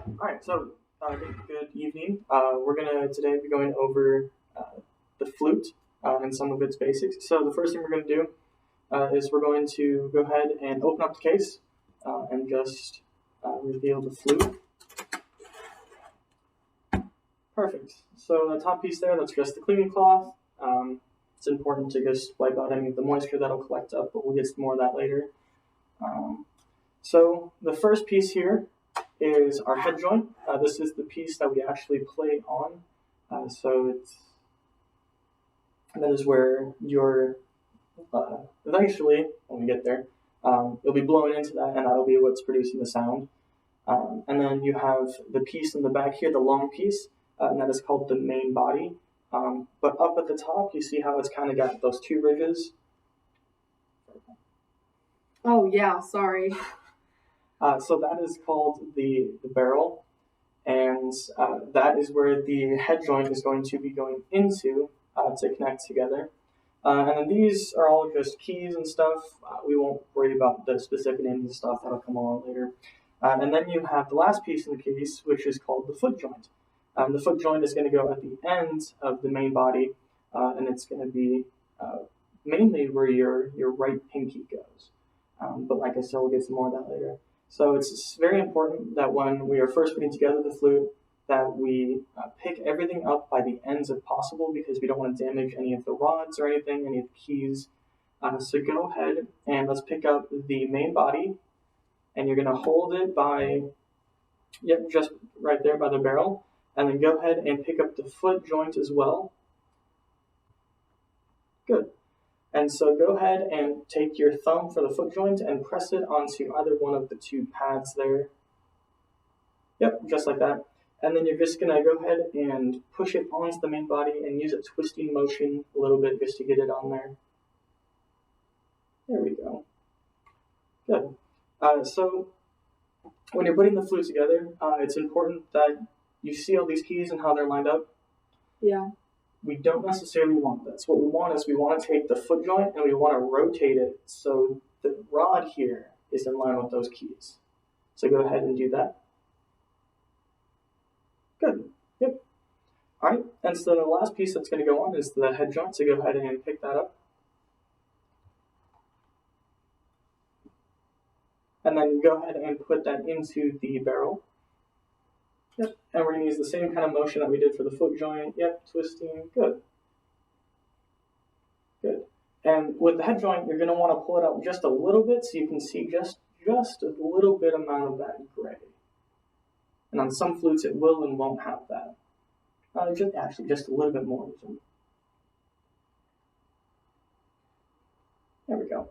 All right, so good evening. We're gonna today be going over the flute and some of its basics. So the first thing we're gonna do is we're going to go ahead and open up the case and just reveal the flute. Perfect. So the top piece there, that's just the cleaning cloth. It's important to just wipe out any of the moisture that'll collect up, but we'll get to more of that later. So the first piece here is our head joint. This is the piece that we actually play on. That is where you're eventually, when we get there, you'll be blowing into that, and that'll be what's producing the sound. And then you have the piece in the back here, the long piece, and that is called the main body. But up at the top, you see how it's kind of got those two ridges. Oh yeah, sorry. So that is called the barrel, and that is where the head joint is going to be going into to connect together. And then these are all just keys and stuff. We won't worry about the specific names and stuff. That'll come along later. And then you have the last piece in the case, which is called the foot joint. The foot joint is going to go at the end of the main body, and it's going to be mainly where your right pinky goes. But like I said, we'll get some more of that later. So it's very important that when we are first putting together the flute, that we pick everything up by the ends if possible, because we don't want to damage any of the rods or anything, any of the keys. So go ahead and let's pick up the main body, and you're going to hold it by, just right there by the barrel, and then go ahead and pick up the foot joint as well. Good. And so go ahead and take your thumb for the foot joint and press it onto either one of the two pads there. Yep, just like that. And then you're just going to go ahead and push it onto the main body and use a twisting motion a little bit just to get it on there. There we go. Good. So when you're putting the flute together, it's important that you see all these keys and how they're lined up. Yeah. We don't necessarily want this. What we want is we want to take the foot joint and we want to rotate it so the rod here is in line with those keys. So go ahead and do that. Good. Yep. All right. And so the last piece that's going to go on is the head joint. So go ahead and pick that up. And then go ahead and put that into the barrel. Yep, and we're going to use the same kind of motion that we did for the foot joint. Yep, twisting. Good. Good. And with the head joint, you're going to want to pull it out just a little bit so you can see just a little bit amount of that gray. And on some flutes, it will and won't have that. Just a little bit more. There we go.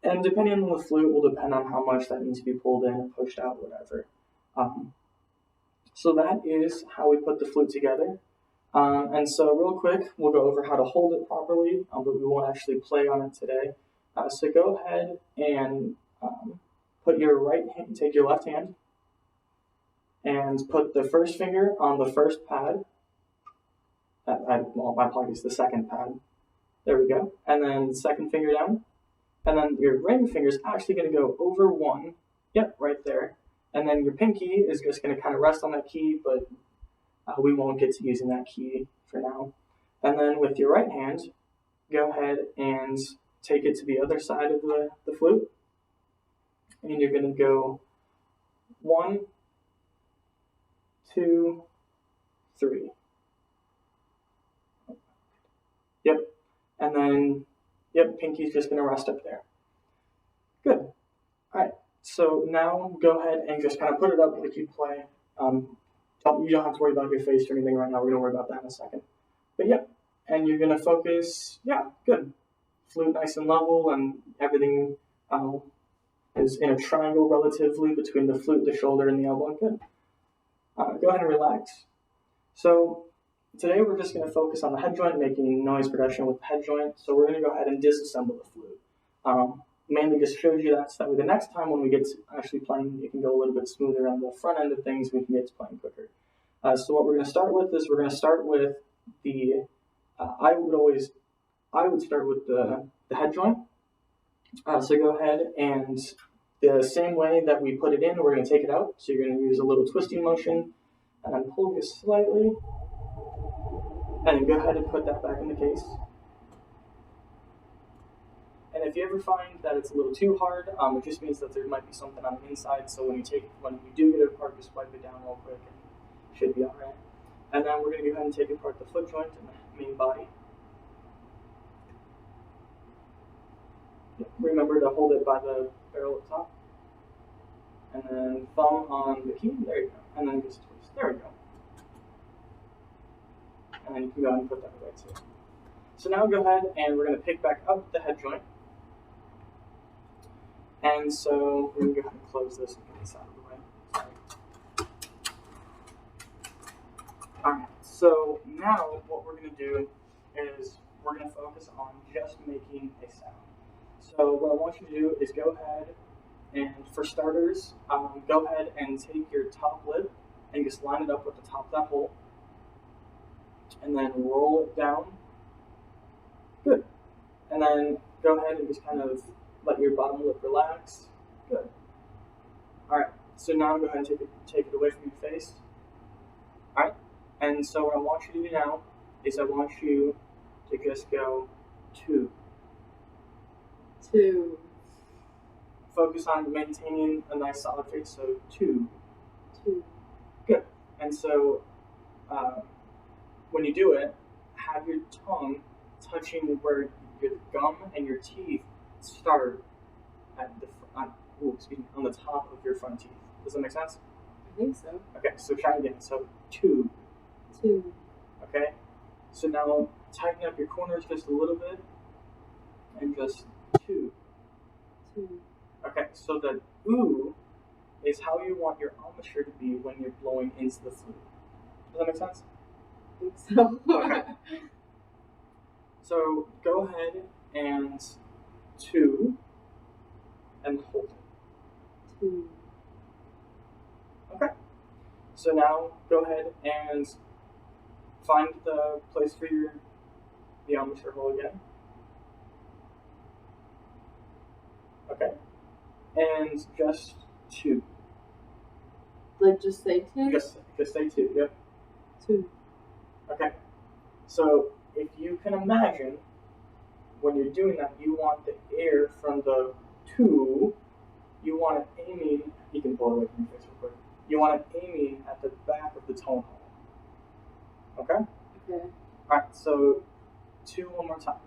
And depending on the flute, will depend on how much that needs to be pulled in and pushed out, whatever. So that is how we put the flute together. And so real quick, we'll go over how to hold it properly, but we won't actually play on it today. So go ahead and put your right hand, take your left hand, and put the first finger on the first pad. My apologies, the second pad. There we go. And then second finger down. And then your ring finger is actually going to go over one. Yep, right there. And then your pinky is just going to kind of rest on that key, but we won't get to using that key for now. And then with your right hand, go ahead and take it to the other side of the flute. And you're going to go 1, 2, 3. Yep. And then, pinky's just going to rest up there. Good. All right. So now go ahead and just kind of put it up like you play. You don't have to worry about your face or anything right now. We're going to worry about that in a second. But and you're going to focus. Yeah, good. Flute nice and level, and everything is in a triangle relatively between the flute, the shoulder, and the elbow. Good. Go ahead and relax. So today we're just going to focus on the head joint, making noise production with the head joint. So we're going to go ahead and disassemble the flute. Mainly just shows you that so that way the next time when we get to actually playing, it can go a little bit smoother on the front end of things. We can get to playing quicker. So what we're going to start with is we're going to start with the. I would start with the head joint. So go ahead and The same way that we put it in, we're going to take it out. So you're going to use a little twisting motion and then pull just slightly. And then go ahead and put that back in the case. And if you ever find that it's a little too hard, it just means that there might be something on the inside. So when you do get it apart, just wipe it down real quick and it should be all right. And then we're going to go ahead and take apart the foot joint and the main body. Remember to hold it by the barrel at the top. And then thumb on the key. There you go. And then just twist. There we go. And then you can go ahead and put that away too. So now go ahead and we're going to pick back up the head joint. And so we're going to go ahead and close this and get this out of the way. Alright, so now what we're going to do is we're going to focus on just making a sound. So what I want you to do is go ahead and, for starters, go ahead and take your top lid and just line it up with the top of that hole. And then roll it down. Good. And then go ahead and just kind of let your bottom lip relax. Good. Alright, so now go ahead and take it away from your face. Alright, and so what I want you to do now is I want you to just go 2. 2. Focus on maintaining a nice solid face, so 2. 2. Good. And so when you do it, have your tongue touching where your gum and your teeth start at on the top of your front teeth. Does that make sense? I think so. Okay, so try again. So 2. 2. Okay. So now tighten up your corners just a little bit, and just 2. 2. Okay. So the ooh is how you want your embouchure to be when you're blowing into the flute. Does that make sense? I think so. Okay. So go ahead and 2 and hold it. 2. Okay. So now go ahead and find the place for the embouchure hole again. Okay. And just 2. Like just say 2? Just say 2, yep. 2. Okay. So if you can imagine, when you're doing that, you want the air from the 2, you want it aiming, you can pull it away from your face real quick, you want it aiming at the back of the tone hole. Okay? Okay. Alright, so 2 one more time.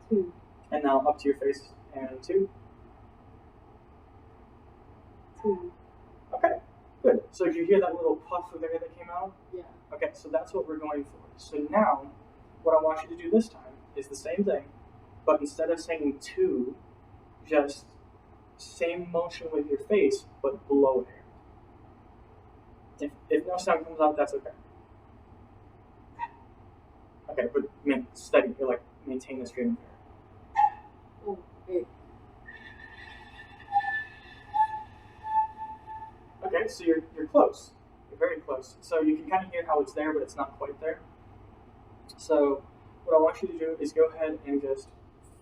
2. And now up to your face, and 2. 2. Okay, good. So did you hear that little puff of air that came out? Yeah. Okay, so that's what we're going for. So now, what I want you to do this time is the same thing, but instead of saying 2, just same motion with your face, but blow air. If no sound comes out, that's okay. Okay, but steady. You're like, maintain a stream of air. Oh, wait. Okay, so you're close. You're very close. So you can kind of hear how it's there, but it's not quite there. So what I want you to do is go ahead and just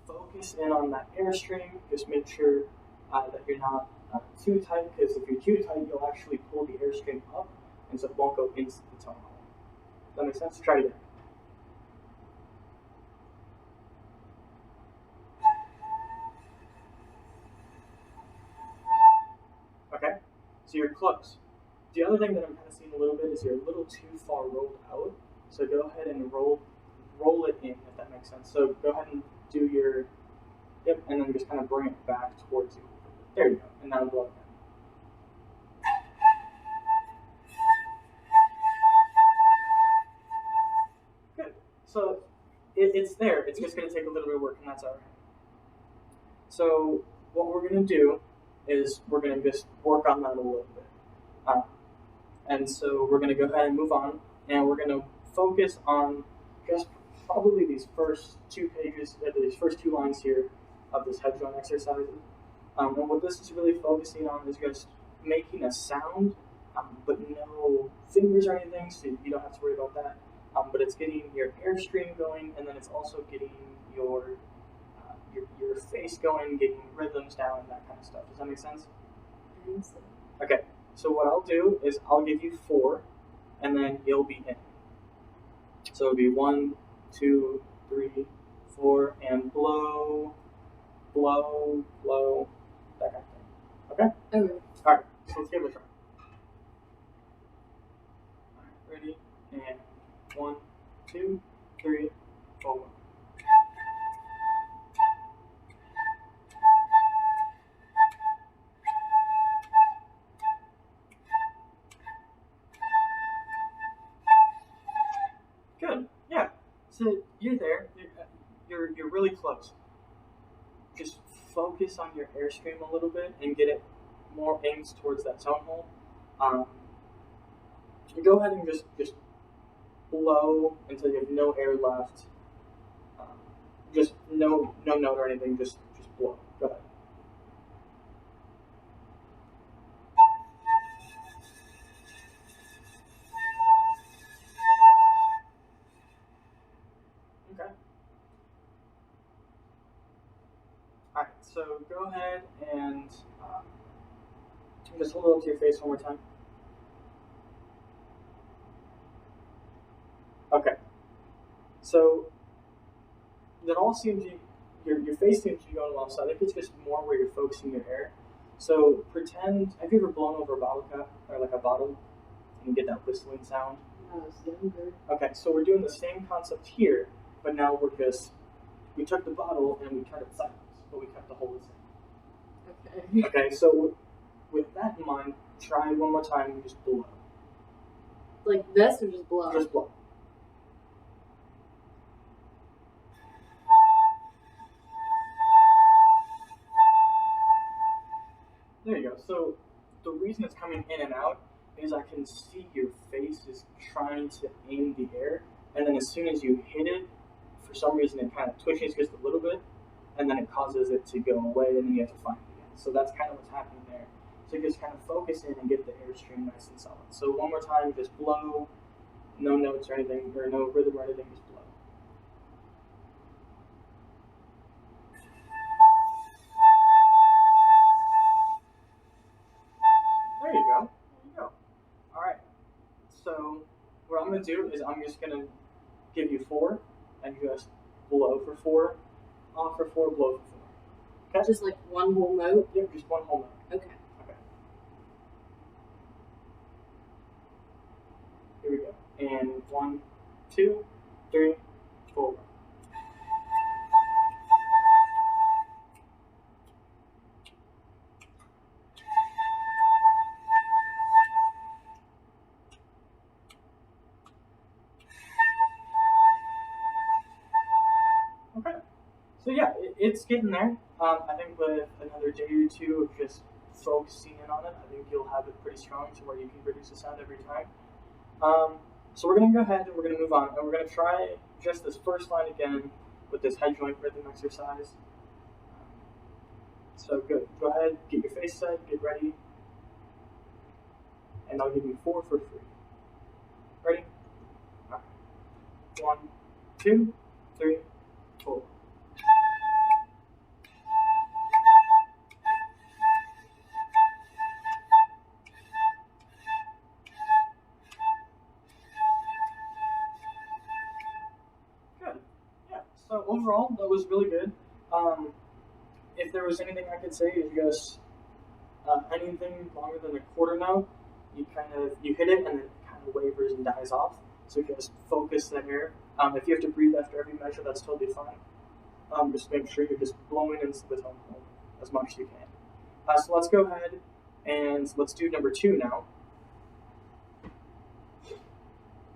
focus in on that airstream. Just make sure that you're not too tight, because if you're too tight, you'll actually pull the airstream up, and so it won't go into the tone hole. Does that make sense? Try it again. Okay, so you're close. The other thing that I'm kind of seeing a little bit is you're a little too far rolled out. So go ahead and roll it in, if that makes sense. So go ahead and do your, yep, and then just kind of bring it back towards you. There you go, and now blow again. Good. So it's there. It's just going to take a little bit of work, and that's all right. So what we're going to do is we're going to just work on that a little bit. And so we're going to go ahead and move on, and we're going to focus on just probably these first 2 pages, these first 2 lines here of this head joint exercise. And what this is really focusing on is just making a sound, but no fingers or anything, so you don't have to worry about that. But it's getting your airstream going, and then it's also getting your your face going, getting rhythms down, that kind of stuff. Does that make sense? I think so. Okay, so what I'll do is I'll give you 4, and then you'll be in. So it'll be 1, 2, 3, 4, and blow, blow, blow, that kind of thing. Okay? Okay. Alright, so let's give it a try. Alright, ready? And 1, 2, 3, 4. Good. Yeah. So you're there. You're really close. Just focus on your airstream a little bit and get it more aimed towards that tone hole. You go ahead and just blow until you have no air left. Just no note or anything. Just blow. Go ahead. Okay. All right. So go ahead and just hold it up to your face one more time. Okay. So that all seems your face seems to be going well. So I think it's just more where you're focusing your air. So pretend. Have you ever blown over a bottle cap or like a bottle and get that whistling sound? When I was younger. Okay, so we're doing the same concept here, but now we took the bottle and we turned it sideways, but we kept the hole the same. Okay. Okay, so with that in mind, try one more time and just blow. Like this or just blow? Just blow. There you go. So the reason it's coming in and out is I can see your face is trying to aim the air, and then as soon as you hit it, for some reason it kind of twitches just a little bit, and then it causes it to go away, and then you have to find it again. So that's kind of what's happening there. So just kind of focus in and get the airstream nice and solid. So one more time, just blow, no notes or anything, or no rhythm or anything, just blow. There you go. There you go. All right. So what I'm gonna do is I'm just gonna give you 4, and just blow for 4, off for 4, blow for 4. Okay. Just like one whole note? Yep, just one whole note. Okay. Okay. Here we go. And 1, 2, 3, 4. Okay. So yeah, it's getting there. I think with another day or two of just focusing in on it, I think you'll have it pretty strong to where you can produce a sound every time. So we're going to go ahead and we're going to move on, and we're going to try just this first line again with this head joint rhythm exercise. So good. Go ahead, get your face set, get ready, and I'll give you 4 for free. Ready? All right. 1, 2, 3, 4. Good. Yeah. So overall, that was really good. If there was anything I could say, is just anything longer than a quarter note, you hit it and then it kind of wavers and dies off. So just focus that air. If you have to breathe after every measure, that's totally fine. Just make sure you're just blowing into the tone hole as much as you can. So let's go ahead and let's do number 2 now.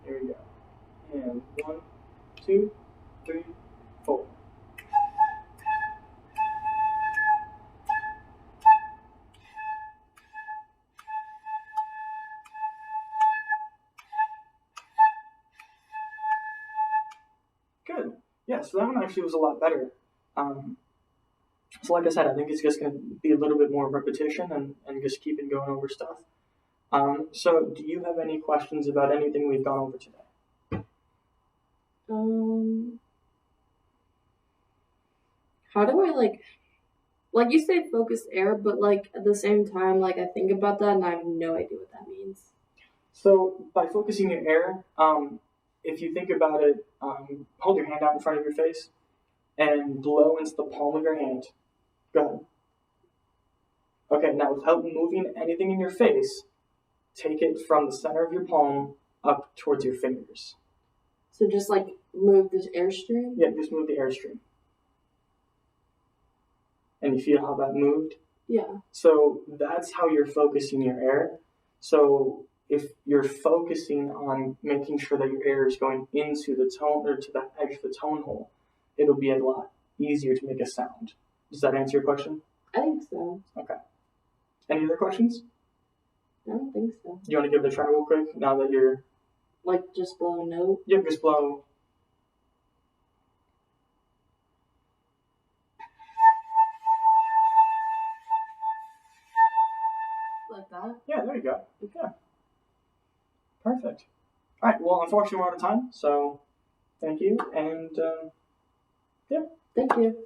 Here we go. And 1, 2, 3, 4. Good. Yeah, so that one actually was a lot better. So like I said, I think it's just going to be a little bit more repetition and just keeping going over stuff. So do you have any questions about anything we've gone over today? How do I like you say focus air, but like at the same time, like I think about that and I have no idea what that means. So by focusing your air, if you think about it, hold your hand out in front of your face and blow into the palm of your hand. Go ahead. Okay, now without moving anything in your face, take it from the center of your palm up towards your fingers. So just like move this airstream? Yeah, just move the airstream. And you feel how that moved? Yeah. So that's how you're focusing your air. So if you're focusing on making sure that your air is going into the tone or to the edge of the tone hole, it'll be a lot easier to make a sound. Does that answer your question? I think so. Okay. Any other questions? I don't think so. You want to give it a try real quick now that you're. Like just blow a note? Yep, just blow. Like that? Yeah, there you go. Yeah. Perfect. All right, well, unfortunately, we're out of time, so thank you, and yeah. Thank you.